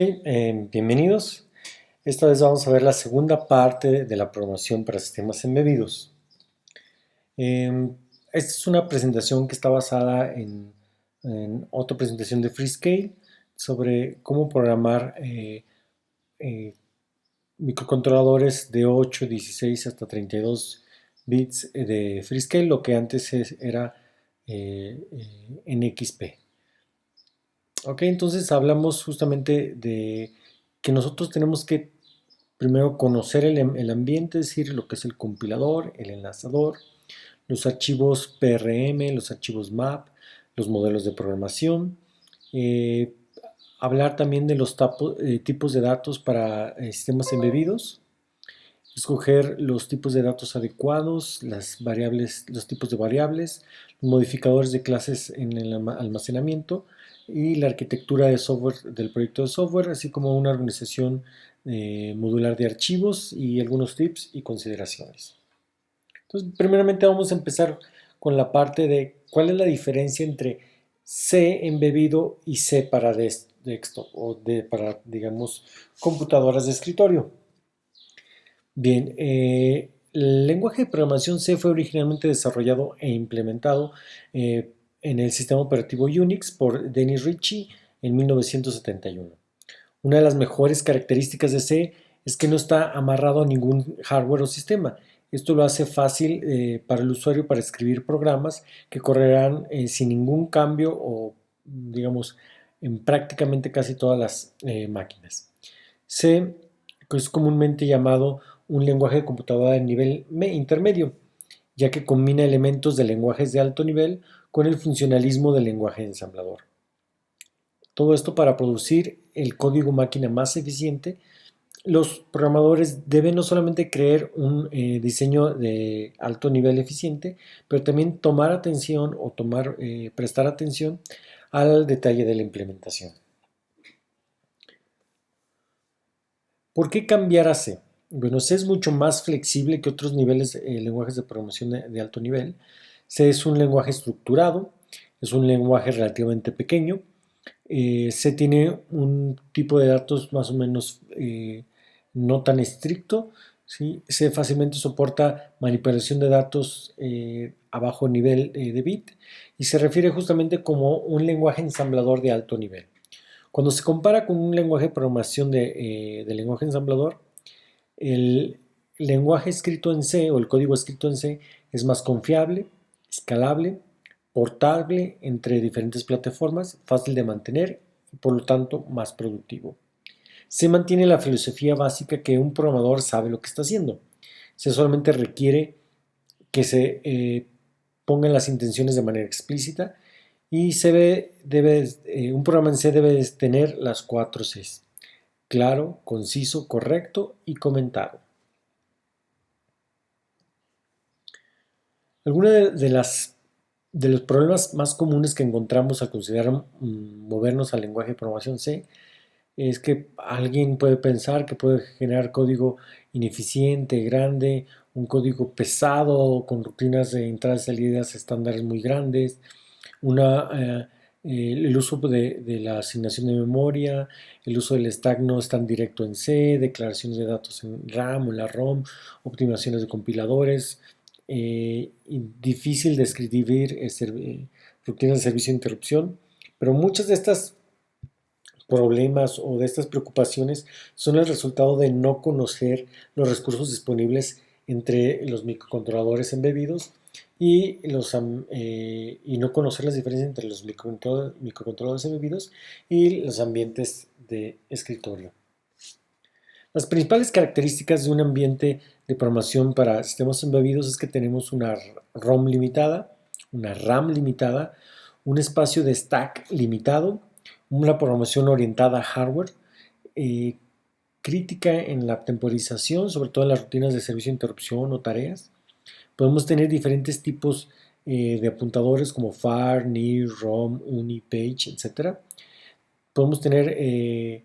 Bienvenidos. Esta vez vamos a ver la segunda parte de la programación para sistemas embebidos. Esta es una presentación que está basada en otra presentación de Freescale sobre cómo programar eh, microcontroladores de 8, 16 hasta 32 bits de Freescale, lo que antes era NXP. Ok, entonces hablamos justamente de que nosotros tenemos que primero conocer el ambiente, es decir, lo que es el compilador, el enlazador, los archivos PRM, los archivos MAP, los modelos de programación. eh, Hablar también de los tipos de datos para sistemas embebidos. Escoger los tipos de datos adecuados, las variables, los tipos de variables, los modificadores de clases en el almacenamiento y la arquitectura de software del proyecto de software, así como una organización modular de archivos y algunos tips y consideraciones. Entonces, primeramente vamos a empezar con la parte de cuál es la diferencia entre C embebido y C para desktop o para, digamos, computadoras de escritorio. Bien, el lenguaje de programación C fue originalmente desarrollado e implementado en el sistema operativo Unix por Dennis Ritchie en 1971. Una de las mejores características de C es que no está amarrado a ningún hardware o sistema. Esto lo hace fácil para el usuario para escribir programas que correrán sin ningún cambio o, digamos, en prácticamente casi todas las máquinas. C es comúnmente llamado un lenguaje de computadora de nivel intermedio, ya que combina elementos de lenguajes de alto nivel con el funcionalismo del lenguaje ensamblador. Todo esto para producir el código máquina más eficiente. Los programadores deben no solamente crear un diseño de alto nivel eficiente, pero también tomar atención o prestar atención al detalle de la implementación. ¿Por qué cambiar a C? Bueno, C es mucho más flexible que otros lenguajes de programación de alto nivel. C es un lenguaje estructurado, es un lenguaje relativamente pequeño. C tiene un tipo de datos más o menos no tan estricto. ¿Sí? C fácilmente soporta manipulación de datos a bajo nivel de bit y se refiere justamente como un lenguaje ensamblador de alto nivel. Cuando se compara con un lenguaje de programación de lenguaje ensamblador, el lenguaje escrito en C o el código escrito en C es más confiable, escalable, portable entre diferentes plataformas, fácil de mantener y por lo tanto más productivo. Se mantiene la filosofía básica que un programador sabe lo que está haciendo. Se solamente requiere que se pongan las intenciones de manera explícita y un programa en C debe tener las 4 Cs: claro, conciso, correcto y comentado. Algunos de los problemas más comunes que encontramos al considerar movernos al lenguaje de programación C es que alguien puede pensar que puede generar código ineficiente, grande, un código pesado, con rutinas de entradas y salidas estándares muy grandes, el uso de la asignación de memoria, el uso del stack no es tan directo en C, declaraciones de datos en RAM o en la ROM, optimizaciones de compiladores, difícil de escribir rutinas de servicio de interrupción, pero muchas de estas problemas o de estas preocupaciones son el resultado de no conocer los recursos disponibles entre los microcontroladores embebidos y no conocer las diferencias entre los microcontroladores embebidos y los ambientes de escritorio. Las principales características de un ambiente de programación para sistemas embebidos es que tenemos una ROM limitada, una RAM limitada, un espacio de stack limitado, una programación orientada a hardware, eh, crítica en la temporización, sobre todo en las rutinas de servicio de interrupción o tareas. Podemos tener diferentes tipos de apuntadores como FAR, NIR, ROM, UNI, PAGE, etc. Podemos tener eh,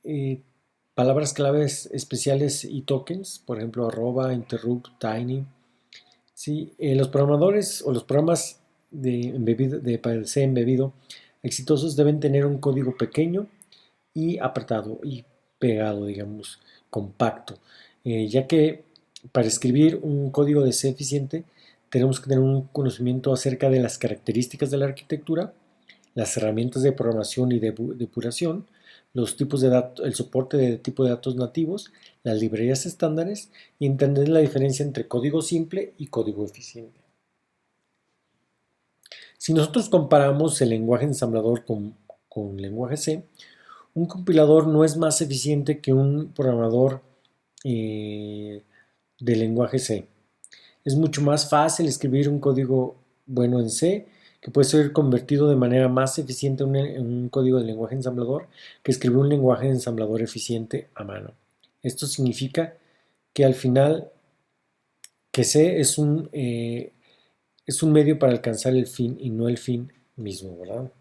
eh, palabras claves especiales y tokens, por ejemplo, arroba, interrupt, tiny. ¿Sí? Los programadores o los programas para el C embebido exitosos deben tener un código pequeño, y apretado y pegado, digamos, compacto. Ya que para escribir un código de C eficiente tenemos que tener un conocimiento acerca de las características de la arquitectura, las herramientas de programación y de depuración, los tipos de datos, el soporte de tipo de datos nativos, las librerías estándares y entender la diferencia entre código simple y código eficiente. Si nosotros comparamos el lenguaje ensamblador con lenguaje C, un compilador no es más eficiente que un programador eh, de lenguaje C. Es mucho más fácil escribir un código bueno en C, que puede ser convertido de manera más eficiente en un código de lenguaje ensamblador, que escribir un lenguaje de ensamblador eficiente a mano. Esto significa que al final que C es un medio para alcanzar el fin y no el fin mismo, ¿verdad?